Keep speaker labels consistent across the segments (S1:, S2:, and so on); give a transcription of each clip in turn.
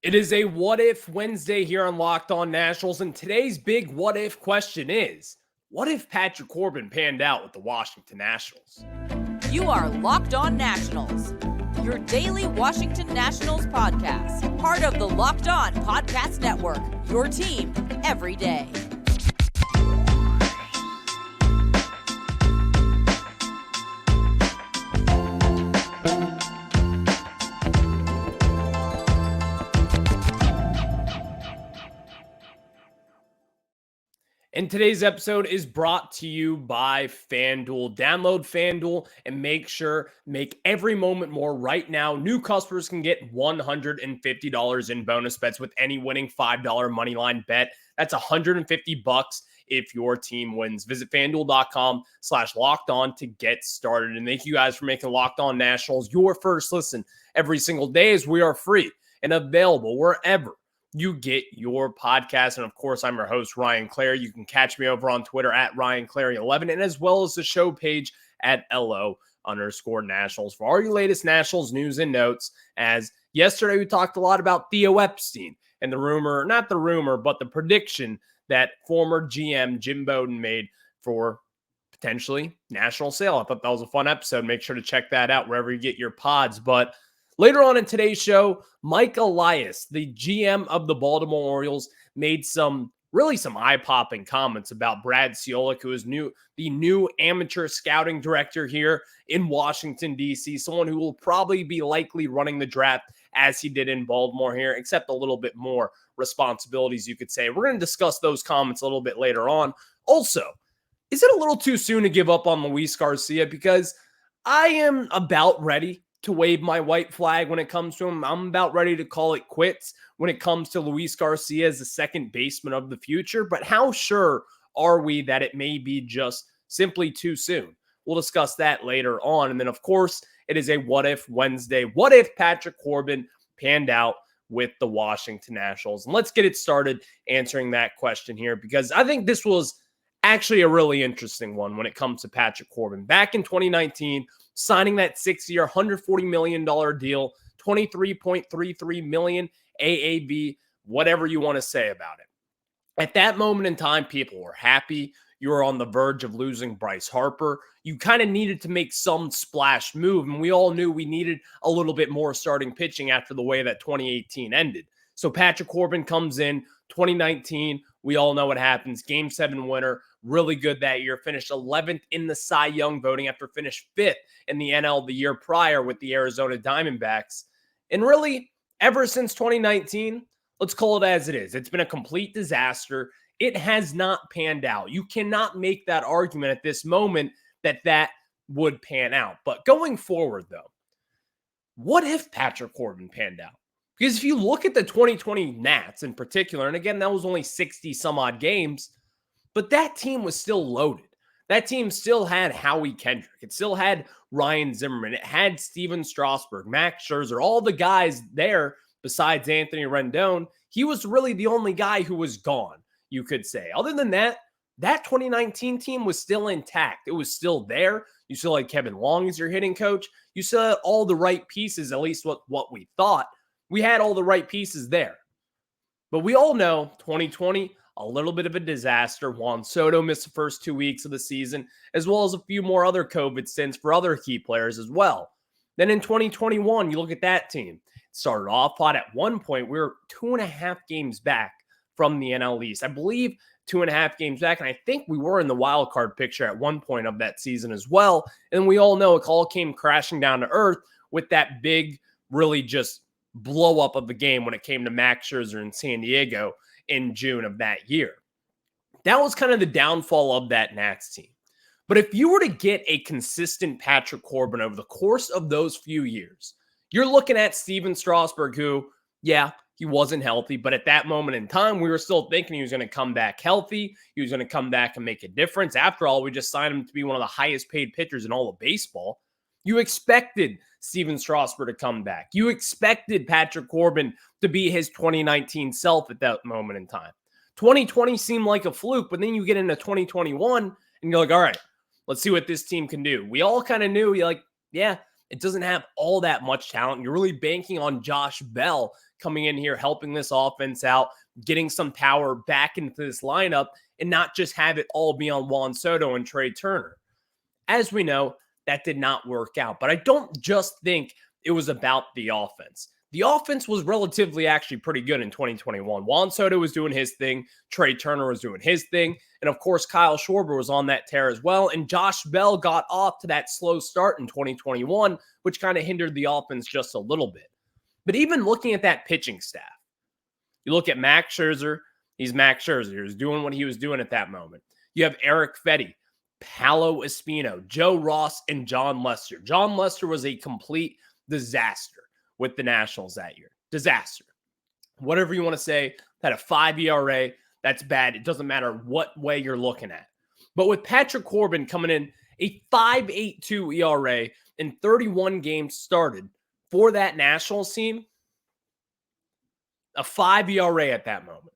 S1: It is a What If Wednesday here on Locked On Nationals, and today's big what if question is, what if Patrick Corbin panned out with the Washington Nationals?
S2: You are Locked On Nationals, your daily Washington Nationals podcast, part of the Locked On Podcast Network, your team every day.
S1: And today's episode is brought to you by FanDuel. Download FanDuel and make every moment more right now. New customers can get $150 in bonus bets with any winning $5 moneyline bet. That's $150 if your team wins. Visit FanDuel.com/lockedon to get started. And thank you guys for making Locked On Nationals your first listen every single day, as we are free and available wherever you get your podcast. And of course, I'm your host, Ryan Clary. You can catch me over on Twitter at RyanClary11, and as well as the show page at LO_Nationals for all your latest Nationals news and notes. As yesterday, we talked a lot about Theo Epstein and the rumor, not the rumor, but the prediction that former GM Jim Bowden made for potentially national sale. I thought that was a fun episode. Make sure to check that out wherever you get your pods. But later on in today's show, Mike Elias, the GM of the Baltimore Orioles, made some eye-popping comments about Brad Ciolek, who is the new amateur scouting director here in Washington, D.C., someone who will probably be likely running the draft as he did in Baltimore here, except a little bit more responsibilities, you could say. We're going to discuss those comments a little bit later on. Also, is it a little too soon to give up on Luis Garcia? Because I am about ready to wave my white flag when it comes to him. I'm about ready to call it quits when it comes to Luis Garcia as the second baseman of the future. But how sure are we that it may be just simply too soon? We'll discuss that later on. And then, of course, it is a What If Wednesday. What if Patrick Corbin panned out with the Washington Nationals? And let's get it started answering that question here, because I think this was actually a really interesting one when it comes to Patrick Corbin. Back in 2019, signing that 6-year, $140 million deal, $23.33 million AAV, whatever you want to say about it. At that moment in time, people were happy. You were on the verge of losing Bryce Harper. You kind of needed to make some splash move, and we all knew we needed a little bit more starting pitching after the way that 2018 ended. So Patrick Corbin comes in 2019. We all know what happens. Game 7 winner, really good that year. Finished 11th in the Cy Young voting after finished 5th in the NL the year prior with the Arizona Diamondbacks. And really, ever since 2019, let's call it as it is. It's been a complete disaster. It has not panned out. You cannot make that argument at this moment that would pan out. But going forward, though, what if Patrick Corbin panned out? Because if you look at the 2020 Nats in particular, and again, that was only 60 some odd games, but that team was still loaded. That team still had Howie Kendrick. It still had Ryan Zimmerman. It had Steven Strasburg, Max Scherzer, all the guys there besides Anthony Rendon. He was really the only guy who was gone, you could say. Other than that, that 2019 team was still intact. It was still there. You still had Kevin Long as your hitting coach. You still had all the right pieces, at least what we thought. We had all the right pieces there. But we all know 2020, a little bit of a disaster. Juan Soto missed the first 2 weeks of the season, as well as a few more other COVID stints for other key players as well. Then in 2021, you look at that team. It started off hot. At one point, we were 2.5 games back from the NL East. I believe 2.5 games back, and I think we were in the wild card picture at one point of that season as well. And we all know it all came crashing down to earth with that big, really just blow up of the game when it came to Max Scherzer in San Diego in June of that year. That was kind of the downfall of that Nats team. But if you were to get a consistent Patrick Corbin over the course of those few years, you're looking at Steven Strasburg, who, yeah, he wasn't healthy, but at that moment in time, we were still thinking he was going to come back healthy. He was going to come back and make a difference. After all, we just signed him to be one of the highest paid pitchers in all of baseball. You expected Steven Strasburg to come back. You expected Patrick Corbin to be his 2019 self at that moment in time. 2020 seemed like a fluke, but then you get into 2021 and you're like, all right, let's see what this team can do. We all kind of knew, yeah, It doesn't have all that much talent. You're really banking on Josh Bell coming in here, helping this offense out, getting some power back into this lineup, and not just have it all be on Juan Soto and Trey Turner. As we know, that did not work out. But I don't just think it was about the offense. The offense was relatively actually pretty good in 2021. Juan Soto was doing his thing. Trey Turner was doing his thing. And of course, Kyle Schwarber was on that tear as well. And Josh Bell got off to that slow start in 2021, which kind of hindered the offense just a little bit. But even looking at that pitching staff, you look at Max Scherzer, he's Max Scherzer. He's doing what he was doing at that moment. You have Eric Fetty, Paolo Espino, Joe Ross, and John Lester. John Lester was a complete disaster with the Nationals that year. Disaster. Whatever you want to say, had a 5 ERA. That's bad. It doesn't matter what way you're looking at. But with Patrick Corbin coming in, a 5.82 ERA in 31 games started for that Nationals team, a 5 ERA at that moment.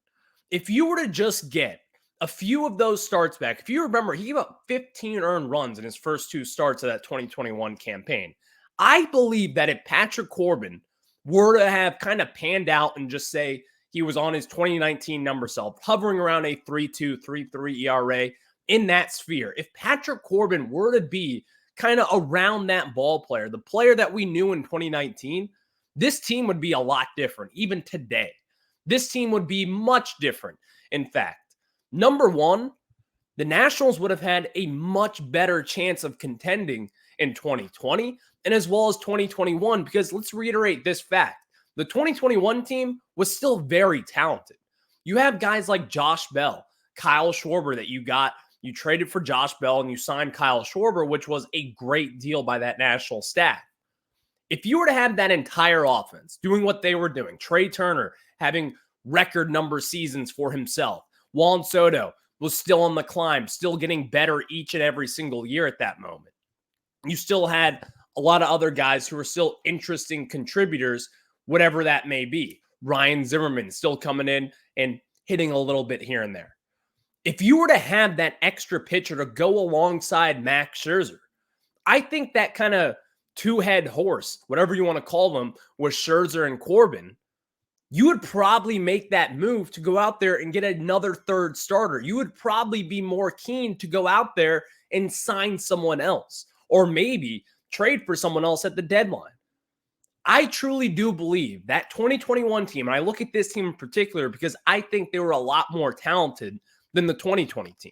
S1: If you were to just get a few of those starts back, if you remember, he gave up 15 earned runs in his first 2 starts of that 2021 campaign. I believe that if Patrick Corbin were to have kind of panned out and just say he was on his 2019 number cell, hovering around a 3.2, 3.3 ERA in that sphere, if Patrick Corbin were to be kind of around that ball player, the player that we knew in 2019, this team would be a lot different, even today. This team would be much different. In fact, number one, the Nationals would have had a much better chance of contending in 2020 and as well as 2021, because let's reiterate this fact. The 2021 team was still very talented. You have guys like Josh Bell, Kyle Schwarber that you traded for Josh Bell and you signed Kyle Schwarber, which was a great deal by that National staff. If you were to have that entire offense doing what they were doing, Trey Turner having record number seasons for himself, Juan Soto was still on the climb, still getting better each and every single year at that moment. You still had a lot of other guys who are still interesting contributors, whatever that may be. Ryan Zimmerman still coming in and hitting a little bit here and there. If you were to have that extra pitcher to go alongside Max Scherzer, I think that kind of two-head horse, whatever you want to call them, with Scherzer and Corbin, you would probably make that move to go out there and get another third starter. You would probably be more keen to go out there and sign someone else, or maybe trade for someone else at the deadline. I truly do believe that 2021 team, and I look at this team in particular because I think they were a lot more talented than the 2020 team.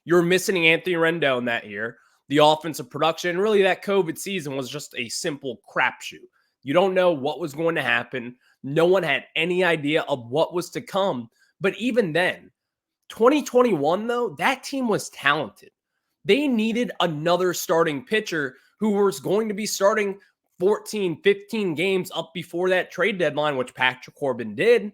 S1: You're missing Anthony Rendon that year. The offensive production, really that COVID season was just a simple crapshoot. You don't know what was going to happen. No one had any idea of what was to come. But even then, 2021 though, that team was talented. They needed another starting pitcher who was going to be starting 14, 15 games up before that trade deadline, which Patrick Corbin did,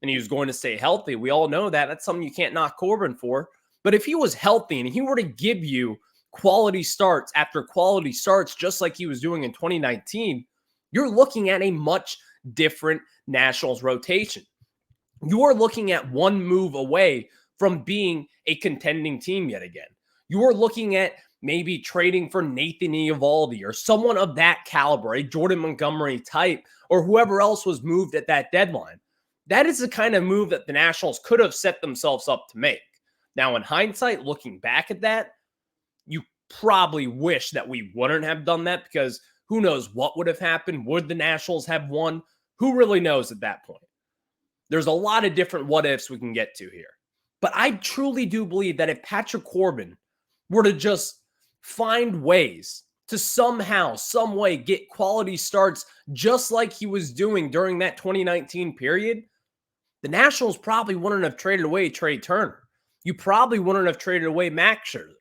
S1: and he was going to stay healthy. We all know that. That's something you can't knock Corbin for. But if he was healthy and he were to give you quality starts after quality starts, just like he was doing in 2019, you're looking at a much different Nationals rotation. You are looking at one move away from being a contending team yet again. You are looking at maybe trading for Nathan Eovaldi or someone of that caliber, a Jordan Montgomery type, or whoever else was moved at that deadline. That is the kind of move that the Nationals could have set themselves up to make. Now, in hindsight, looking back at that, you probably wish that we wouldn't have done that, because who knows what would have happened? Would the Nationals have won? Who really knows at that point? There's a lot of different what ifs we can get to here. But I truly do believe that if Patrick Corbin were to just find ways to somehow, some way get quality starts just like he was doing during that 2019 period, the Nationals probably wouldn't have traded away Trey Turner. You probably wouldn't have traded away Max Scherzer.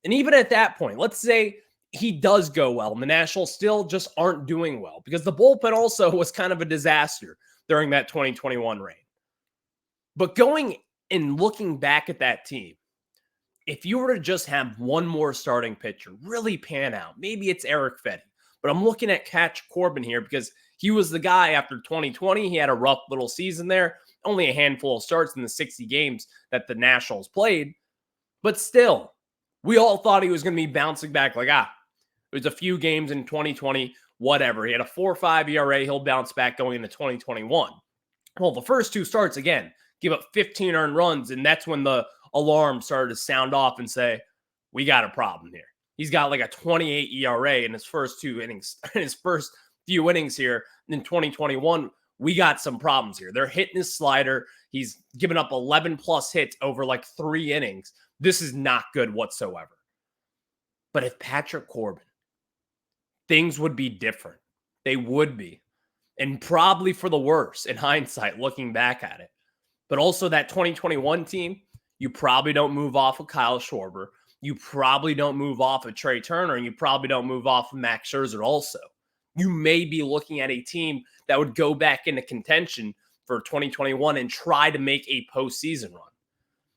S1: And even at that point, let's say he does go well and the Nationals still just aren't doing well, because the bullpen also was kind of a disaster during that 2021 reign. But going and looking back at that team, if you were to just have one more starting pitcher really pan out, maybe it's Eric Fetty, but I'm looking at Patrick Corbin here because he was the guy after 2020. He had a rough little season there, only a handful of starts in the 60 games that the Nationals played. But still, we all thought he was going to be bouncing back like, There's a few games in 2020, whatever. He had a 4.5 ERA. He'll bounce back going into 2021. Well, the first two starts, again, give up 15 earned runs, and that's when the alarm started to sound off and say, we got a problem here. He's got like a 28 ERA in his first two innings, in his first few innings here in 2021. We got some problems here. They're hitting his slider. He's given up 11 plus hits over like 3 innings. This is not good whatsoever. But if Patrick Corbin, things would be different. They would be. And probably for the worse in hindsight, looking back at it. But also that 2021 team, you probably don't move off of Kyle Schwarber. You probably don't move off of Trey Turner, and you probably don't move off of Max Scherzer also. You may be looking at a team that would go back into contention for 2021 and try to make a postseason run.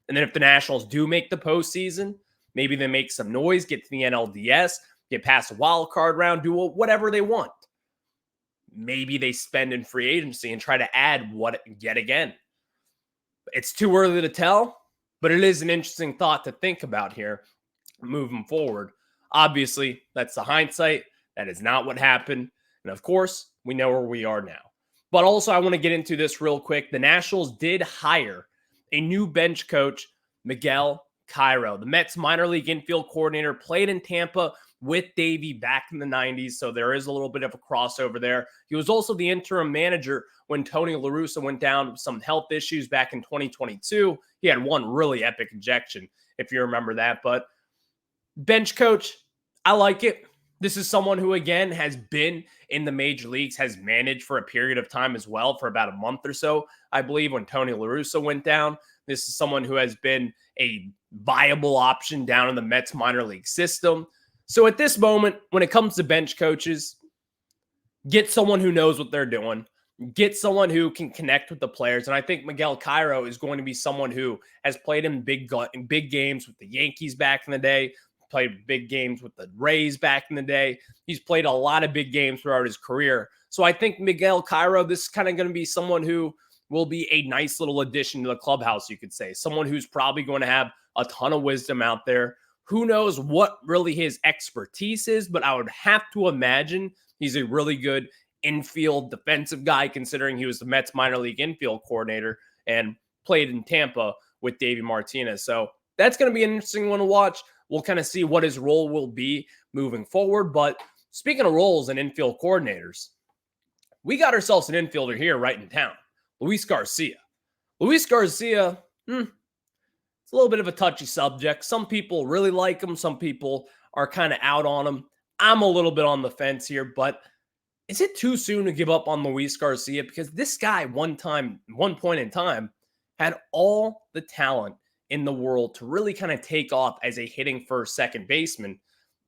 S1: And then if the Nationals do make the postseason, maybe they make some noise, get to the NLDS, get past the wild card round, do whatever they want. Maybe they spend in free agency and try to add what yet again. It's too early to tell, but it is an interesting thought to think about here moving forward. Obviously, that's the hindsight. That is not what happened. And of course, we know where we are now. But also, I want to get into this real quick. The Nationals did hire a new bench coach, Miguel Cairo. The Mets minor league infield coordinator, played in Tampa with Davey back in the 90s, so there is a little bit of a crossover there. He was also the interim manager when Tony La Russa went down with some health issues back in 2022. He had one really epic injection, if you remember that. But bench coach, I like it. This is someone who, again, has been in the major leagues, has managed for a period of time as well, for about a month or so, I believe, when Tony La Russa went down. This is someone who has been a viable option down in the Mets minor league system. So at this moment, when it comes to bench coaches, get someone who knows what they're doing. Get someone who can connect with the players. And I think Miguel Cairo is going to be someone who has played in big games with the Yankees back in the day, played big games with the Rays back in the day. He's played a lot of big games throughout his career. So I think Miguel Cairo, this is kind of going to be someone who will be a nice little addition to the clubhouse, you could say. Someone who's probably going to have a ton of wisdom out there. Who knows what really his expertise is, but I would have to imagine he's a really good infield defensive guy, considering he was the Mets minor league infield coordinator and played in Tampa with Davey Martinez. So that's going to be an interesting one to watch. We'll kind of see what his role will be moving forward. But speaking of roles and infield coordinators, we got ourselves an infielder here right in town, Luis Garcia. Luis Garcia, it's a little bit of a touchy subject. Some people really like him. Some people are kind of out on him. I'm a little bit on the fence here, but is it too soon to give up on Luis Garcia? Because this guy one point in time, had all the talent in the world to really kind of take off as a hitting first, second baseman,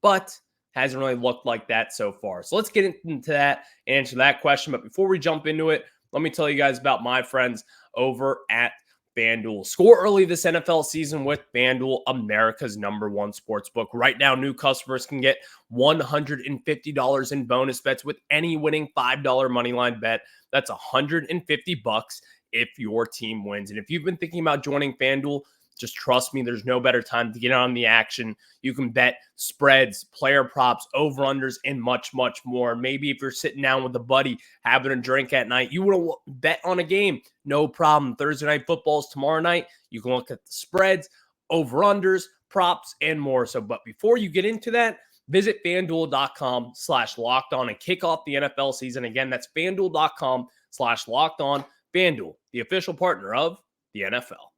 S1: but hasn't really looked like that so far. So let's get into that and answer that question. But before we jump into it, let me tell you guys about my friends over at FanDuel. Score early this NFL season with FanDuel, America's #1 sportsbook. Right now, new customers can get $150 in bonus bets with any winning $5 moneyline bet. That's $150 if your team wins. And if you've been thinking about joining FanDuel, just trust me, there's no better time to get on the action. You can bet spreads, player props, over-unders, and much, much more. Maybe if you're sitting down with a buddy, having a drink at night, you want to bet on a game, no problem. Thursday Night Football is tomorrow night. You can look at the spreads, over-unders, props, and more. So, but before you get into that, visit FanDuel.com/lockedon and kick off the NFL season. Again, that's FanDuel.com/lockedon. FanDuel, the official partner of the NFL.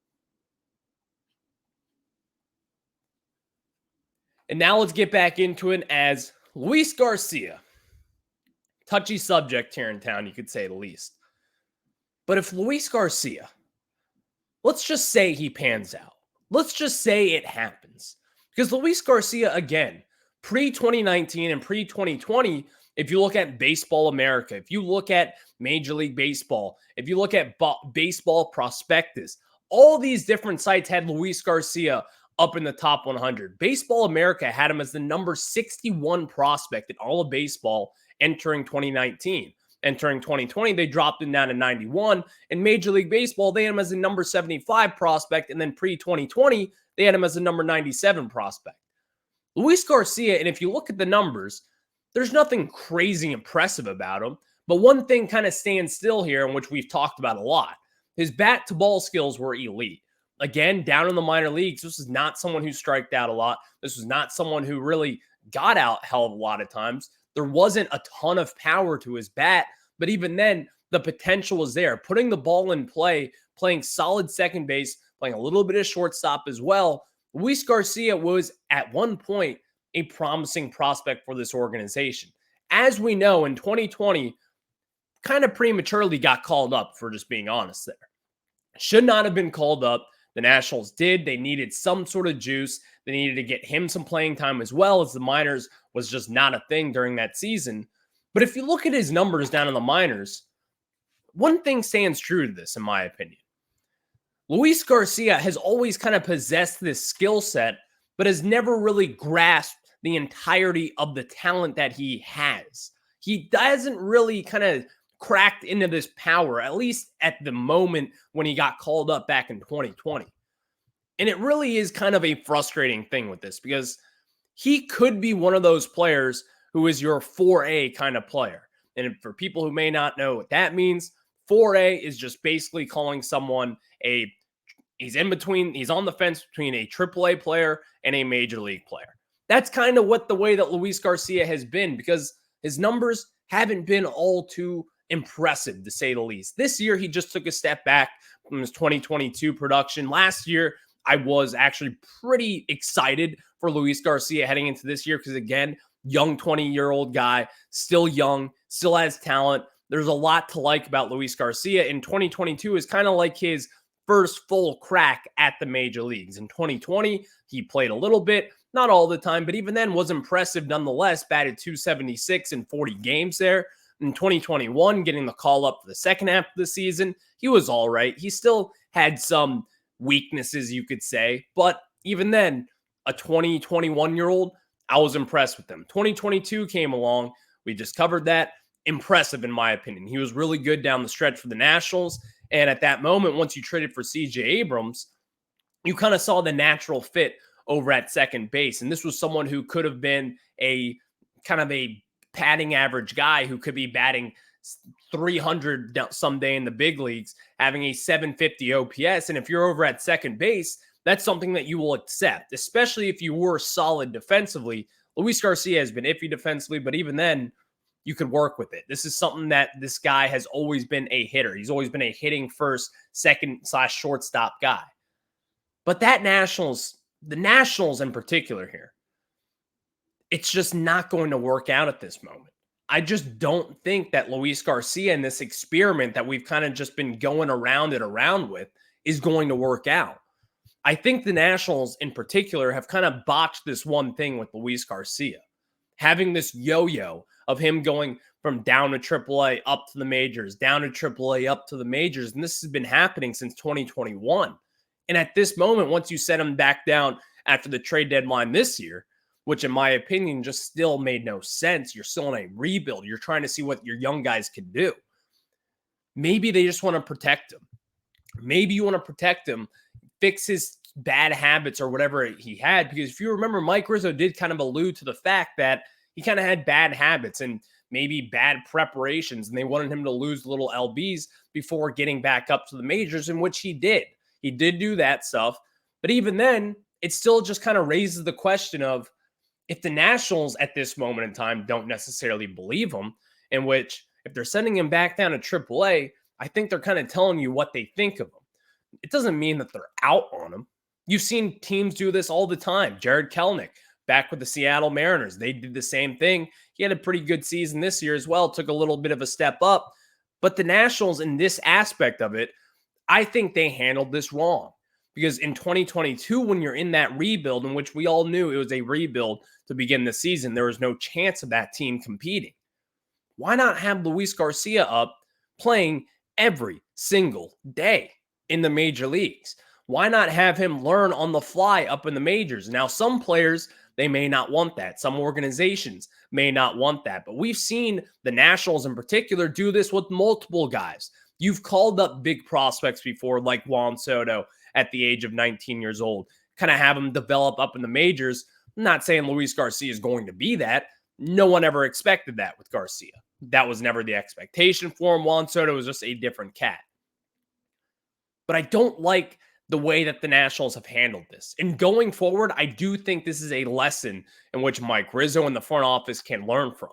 S1: And now let's get back into it as Luis Garcia. Touchy subject here in town, you could say the least. But if Luis Garcia, let's just say he pans out. Let's just say it happens. Because Luis Garcia, again, pre-2019 and pre-2020, if you look at Baseball America, if you look at Major League Baseball, if you look at Baseball Prospectus, all these different sites had Luis Garcia up in the top 100. Baseball America had him as the number 61 prospect in all of baseball entering 2019. Entering 2020, they dropped him down to 91. In Major League Baseball, they had him as the number 75 prospect, and then pre-2020, they had him as the number 97 prospect. Luis Garcia, and if you look at the numbers, there's nothing crazy impressive about him. But one thing kind of stands still here, in which we've talked about a lot. His bat to ball skills were elite. Again, down in the minor leagues, this is not someone who striked out a lot. This was not someone who really got out hell of a lot of times. There wasn't a ton of power to his bat, but even then, the potential was there. Putting the ball in play, playing solid second base, playing a little bit of shortstop as well. Luis Garcia was at one point a promising prospect for this organization. As we know, in 2020, kind of prematurely got called up, for just being honest there. Should not have been called up. The Nationals did. They needed some sort of juice. They needed to get him some playing time as well, as the minors was just not a thing during that season. But if you look at his numbers down in the minors, one thing stands true to this, in my opinion. Luis Garcia has always kind of possessed this skill set, but has never really grasped the entirety of the talent that he has. He doesn't really kind of cracked into this power, at least at the moment when he got called up back in 2020. And it really is kind of a frustrating thing with this, because he could be one of those players who is your 4A kind of player. And for people who may not know what that means, 4A is just basically calling someone he's on the fence between a AAA player and a major league player. That's kind of the way that Luis Garcia has been, because his numbers haven't been all too impressive, to say the least. This year, he just took a step back from his 2022 production. Last year, I was actually pretty excited for Luis Garcia heading into this year, because again, young 20-year-old guy, still young, still has talent. There's a lot to like about Luis Garcia. In 2022 is kind of like his first full crack at the major leagues. In 2020, he played a little bit, not all the time, but even then was impressive nonetheless. Batted .276 in 40 games there. In 2021, getting the call up for the second half of the season, he was all right. He still had some weaknesses, you could say, but even then, a 21-year-old, I was impressed with him. 2022 came along. We just covered that. Impressive, in my opinion. He was really good down the stretch for the Nationals. And at that moment, once you traded for C.J. Abrams, you kind of saw the natural fit over at second base. And this was someone who could have been a kind of a batting average guy who could be batting 300 someday in the big leagues, having a 750 OPS. And if you're over at second base, that's something that you will accept, especially if you were solid defensively. Luis Garcia has been iffy defensively, but even then, you could work with it. This is something that this guy has always been a hitter. He's always been a hitting first, second/shortstop guy. But the Nationals in particular here, it's just not going to work out at this moment. I just don't think that Luis Garcia and this experiment that we've kind of just been going around with is going to work out. I think the Nationals in particular have kind of botched this one thing with Luis Garcia. Having this yo-yo of him going from down to AAA up to the majors, down to AAA up to the majors. And this has been happening since 2021. And at this moment, once you set him back down after the trade deadline this year, which in my opinion just still made no sense. You're still in a rebuild. You're trying to see what your young guys can do. Maybe they just want to protect him. Maybe you want to protect him, fix his bad habits or whatever he had. Because if you remember, Mike Rizzo did kind of allude to the fact that he kind of had bad habits and maybe bad preparations, and they wanted him to lose little LBs before getting back up to the majors, in which he did. He did do that stuff. But even then, it still just kind of raises the question of, if the Nationals at this moment in time don't necessarily believe him, in which if they're sending him back down to AAA, I think they're kind of telling you what they think of him. It doesn't mean that they're out on him. You've seen teams do this all the time. Jared Kelenic, back with the Seattle Mariners, they did the same thing. He had a pretty good season this year as well, took a little bit of a step up. But the Nationals, in this aspect of it, I think they handled this wrong. Because in 2022, when you're in that rebuild, in which we all knew it was a rebuild to begin the season, there was no chance of that team competing. Why not have Luis Garcia up playing every single day in the major leagues? Why not have him learn on the fly up in the majors? Now, some players, they may not want that. Some organizations may not want that. But we've seen the Nationals in particular do this with multiple guys. You've called up big prospects before, like Juan Soto, at the age of 19 years old, kind of have them develop up in the majors. I'm not saying Luis Garcia is going to be that. No one ever expected that with Garcia. That was never the expectation for him. Juan Soto was just a different cat. But I don't like the way that the Nationals have handled this. And going forward, I do think this is a lesson in which Mike Rizzo and the front office can learn from.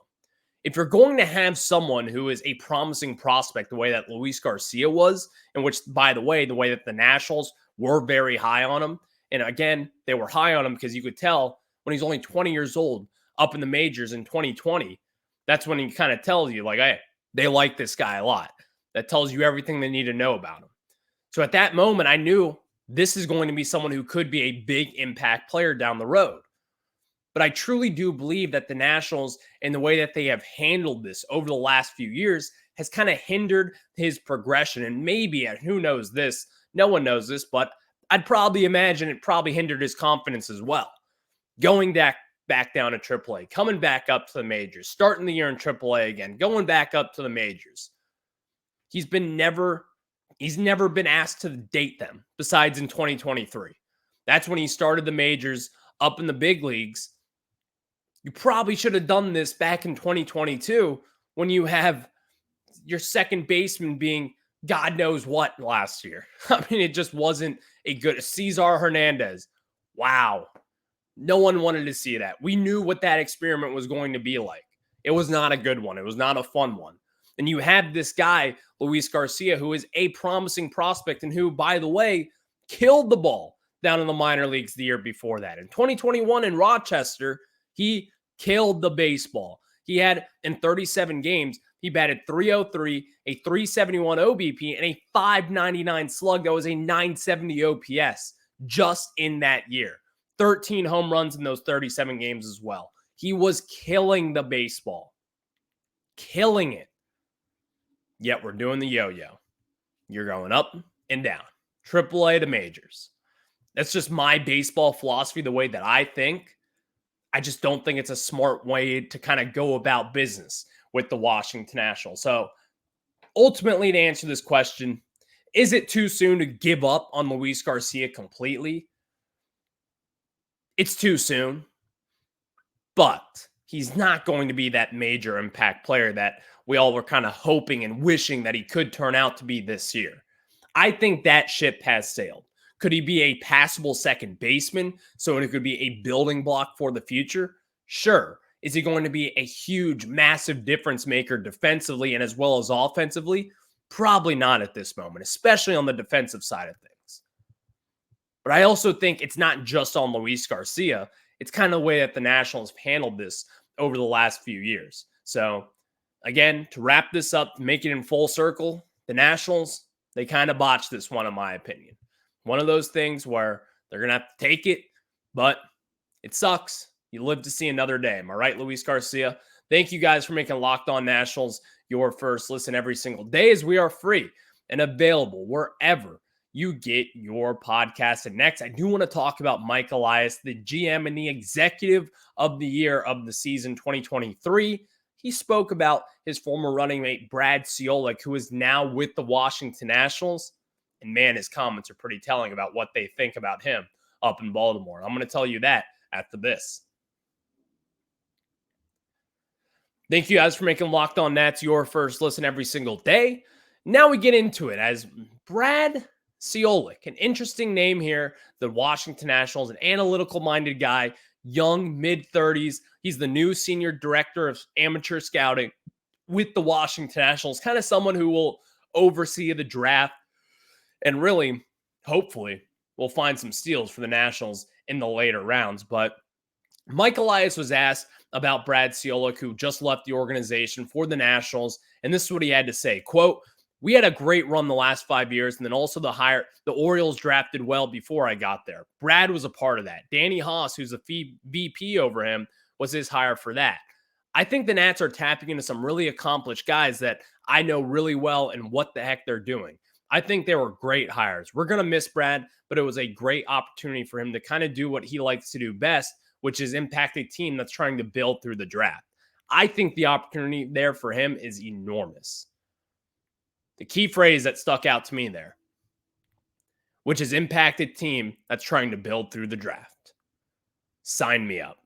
S1: If you're going to have someone who is a promising prospect the way that Luis Garcia was, in which, by the way that the Nationals were very high on him, and again, they were high on him because you could tell when he's only 20 years old up in the majors in 2020, that's when he kind of tells you, like, hey, they like this guy a lot. That tells you everything they need to know about him. So at that moment, I knew this is going to be someone who could be a big impact player down the road. But I truly do believe that the Nationals and the way that they have handled this over the last few years has kind of hindered his progression. And maybe, and who knows this, no one knows this, but I'd probably imagine it probably hindered his confidence as well. Going back down to AAA, coming back up to the majors, starting the year in AAA again, going back up to the majors. He's never been asked to date them besides in 2023. That's when he started the majors up in the big leagues. You probably should have done this back in 2022 when you have your second baseman being God knows what last year. I mean, it just wasn't a good Cesar Hernandez. Wow. No one wanted to see that. We knew what that experiment was going to be like. It was not a good one. It was not a fun one. And you have this guy, Luis Garcia, who is a promising prospect and who, by the way, killed the ball down in the minor leagues the year before that. In 2021 in Rochester, he killed the baseball. He had, in 37 games, he batted .303, a .371 OBP, and a .599 slug that was a .970 OPS just in that year. 13 home runs in those 37 games as well. He was killing the baseball. Killing it. Yet we're doing the yo-yo. You're going up and down. AAA to majors. That's just my baseball philosophy, the way that I think. I just don't think it's a smart way to kind of go about business with the Washington Nationals. So ultimately, to answer this question, is it too soon to give up on Luis Garcia completely? It's too soon, but he's not going to be that major impact player that we all were kind of hoping and wishing that he could turn out to be this year. I think that ship has sailed. Could he be a passable second baseman so it could be a building block for the future? Sure. Is he going to be a huge, massive difference maker defensively and as well as offensively? Probably not at this moment, especially on the defensive side of things. But I also think it's not just on Luis Garcia. It's kind of the way that the Nationals have handled this over the last few years. So, again, to wrap this up, make it in full circle, the Nationals, they kind of botched this one, in my opinion. One of those things where they're going to have to take it, but it sucks. You live to see another day. Am I right, Luis Garcia? Thank you guys for making Locked On Nationals your first listen every single day, as we are free and available wherever you get your podcast. And next, I do want to talk about Mike Elias, the GM and the executive of the year of the season 2023. He spoke about his former running mate, Brad Ciolek, who is now with the Washington Nationals. And man, his comments are pretty telling about what they think about him up in Baltimore. I'm going to tell you that after this. Thank you guys for making Locked On Nats your first listen every single day. Now we get into it as Brad Ciolek, an interesting name here, the Washington Nationals, an analytical-minded guy, young, mid-30s. He's the new senior director of amateur scouting with the Washington Nationals, kind of someone who will oversee the draft and really, hopefully, will find some steals for the Nationals in the later rounds. But Mike Elias was asked about Brad Ciolek, who just left the organization for the Nationals, and this is what he had to say. Quote, "We had a great run the last 5 years, and then also the Orioles drafted well before I got there. Brad was a part of that. Danny Haas, who's a VP over him, was his hire for that. I think the Nats are tapping into some really accomplished guys that I know really well and what the heck they're doing. I think they were great hires. We're going to miss Brad, but it was a great opportunity for him to kind of do what he likes to do best, which is impact a team that's trying to build through the draft. I think the opportunity there for him is enormous." The key phrase that stuck out to me there, which is impact a team that's trying to build through the draft. sign me up.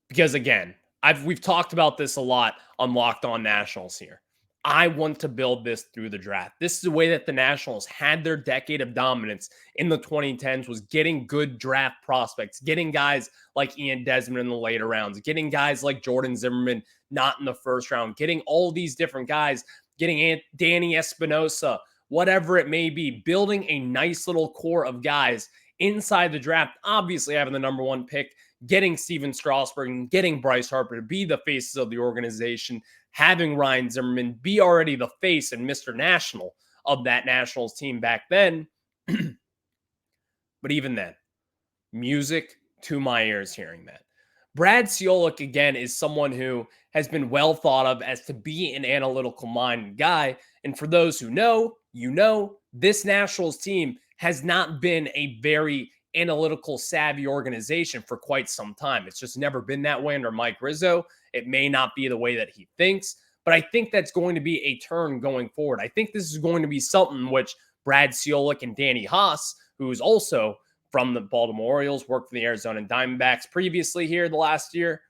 S1: Because again, we've talked about this a lot on Locked On Nationals here. I want to build this through the draft. This is the way that the Nationals had their decade of dominance in the 2010s, was getting good draft prospects, getting guys like Ian Desmond in the later rounds, getting guys like Jordan Zimmerman not in the first round, getting all these different guys, getting Danny Espinosa, whatever it may be, building a nice little core of guys inside the draft, obviously having the number one pick, getting Steven Strasburg and getting Bryce Harper to be the faces of the organization, having Ryan Zimmerman be already the face and Mr. National of that Nationals team back then. But even then, music to my ears hearing that. Brad Ciolek, again, is someone who has been well thought of as to be an analytical minded guy. And for those who know, this Nationals team has not been a very analytical savvy organization for quite some time. It's just never been that way under Mike Rizzo. It may not be the way that he thinks, but I think that's going to be a turn going forward. I think this is going to be something which Brad Ciolek and Danny Haas, who is also from the Baltimore Orioles, worked for the Arizona Diamondbacks previously here the last year.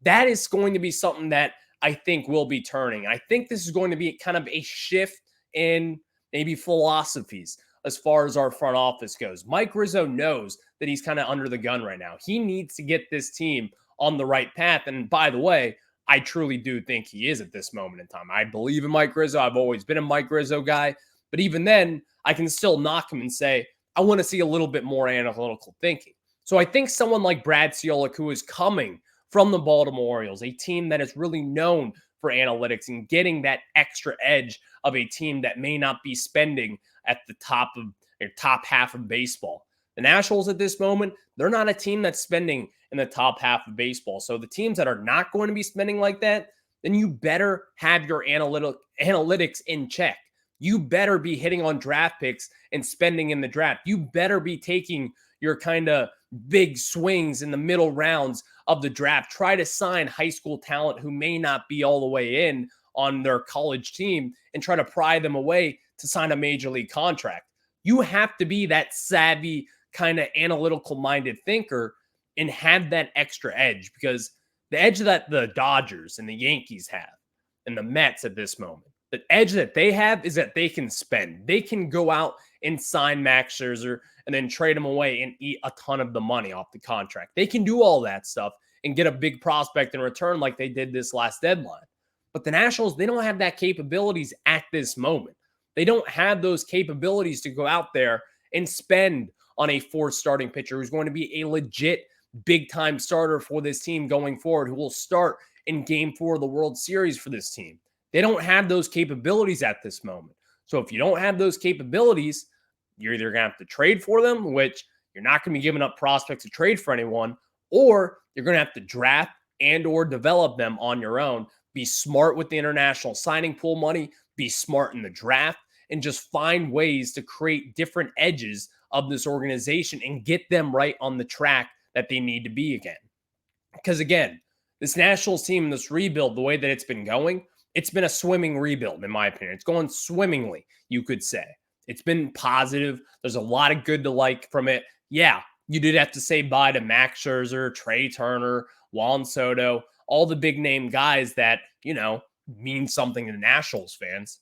S1: That is going to be something that I think will be turning. I think this is going to be kind of a shift in maybe philosophies as far as our front office goes. Mike Rizzo knows that he's kind of under the gun right now. He needs to get this team on the right path. And by the way, I truly do think he is at this moment in time. I believe in Mike Rizzo. I've always been a Mike Rizzo guy. But even then, I can still knock him and say, I want to see a little bit more analytical thinking. So I think someone like Brad Ciolek, who is coming from the Baltimore Orioles, a team that is really known for analytics and getting that extra edge of a team that may not be spending at the top half of baseball. The Nationals at this moment, they're not a team that's spending in the top half of baseball. So the teams that are not going to be spending like that, then you better have your analytics in check. You better be hitting on draft picks and spending in the draft. You better be taking your kind of big swings in the middle rounds of the draft. Try to sign high school talent who may not be all the way in on their college team and try to pry them away to sign a major league contract. You have to be that savvy, kind of analytical minded thinker and have that extra edge, because the edge that the Dodgers and the Yankees have and the Mets at this moment, the edge that they have is that they can spend. They can go out and sign Max Scherzer and then trade him away and eat a ton of the money off the contract. They can do all that stuff and get a big prospect in return like they did this last deadline. But the Nationals, they don't have that capabilities at this moment. They don't have those capabilities to go out there and spend on a fourth starting pitcher who's going to be a legit big-time starter for this team going forward, who will start in Game 4 of the World Series for this team. They don't have those capabilities at this moment. So if you don't have those capabilities, you're either going to have to trade for them, which you're not going to be giving up prospects to trade for anyone, or you're going to have to draft and or develop them on your own. Be smart with the international signing pool money, be smart in the draft, and just find ways to create different edges of this organization and get them right on the track that they need to be again. Because again, this Nationals team, this rebuild, the way that it's been going, it's been a swimming rebuild, in my opinion. It's going swimmingly, you could say. It's been positive. There's a lot of good to like from it. Yeah, you did have to say bye to Max Scherzer, Trey Turner, Juan Soto, all the big name guys that, mean something to Nationals fans.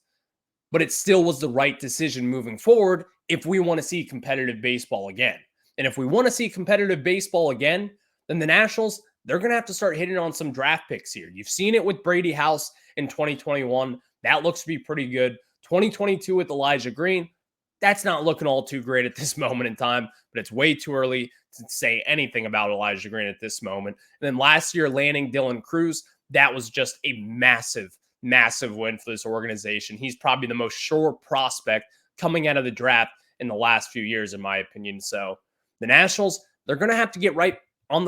S1: But it still was the right decision moving forward if we want to see competitive baseball again. And if we want to see competitive baseball again, then the Nationals, they're going to have to start hitting on some draft picks here. You've seen it with Brady House in 2021. That looks to be pretty good. 2022 with Elijah Green, that's not looking all too great at this moment in time, but it's way too early to say anything about Elijah Green at this moment. And then last year, landing Dylan Cruz, that was just a massive win for this organization. He's probably the most sure prospect coming out of the draft in the last few years, in my opinion. So the Nationals, they're going to have to get back on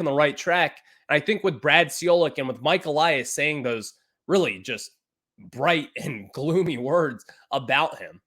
S1: the right track. And I think with Brad Ciolek and with Mike Elias saying those really just bright and gloomy words about him,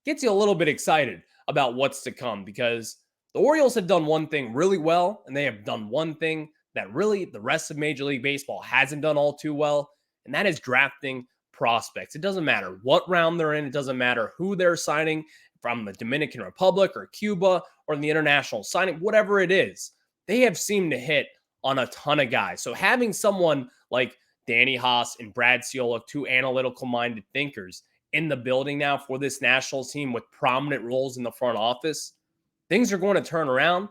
S1: gets you a little bit excited about what's to come, because the Orioles have done one thing really well, and they have done one thing that really the rest of Major League Baseball hasn't done all too well, and that is drafting prospects. It doesn't matter what round they're in. It doesn't matter who they're signing from the Dominican Republic or Cuba or the international signing, whatever it is. they have seemed to hit on a ton of guys. So having someone like Danny Haas and Brad Ciolek, two analytical-minded thinkers, in the building now for this Nationals team with prominent roles in the front office, things are going to turn around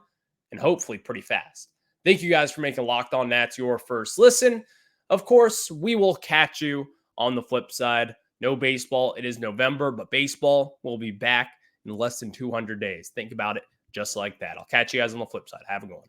S1: and hopefully pretty fast. Thank you guys for making Locked On Nats your first listen. Of course, we will catch you on the flip side. No baseball. It is November, but baseball will be back in less than 200 days. Think about it just like that. I'll catch you guys on the flip side. Have a good one.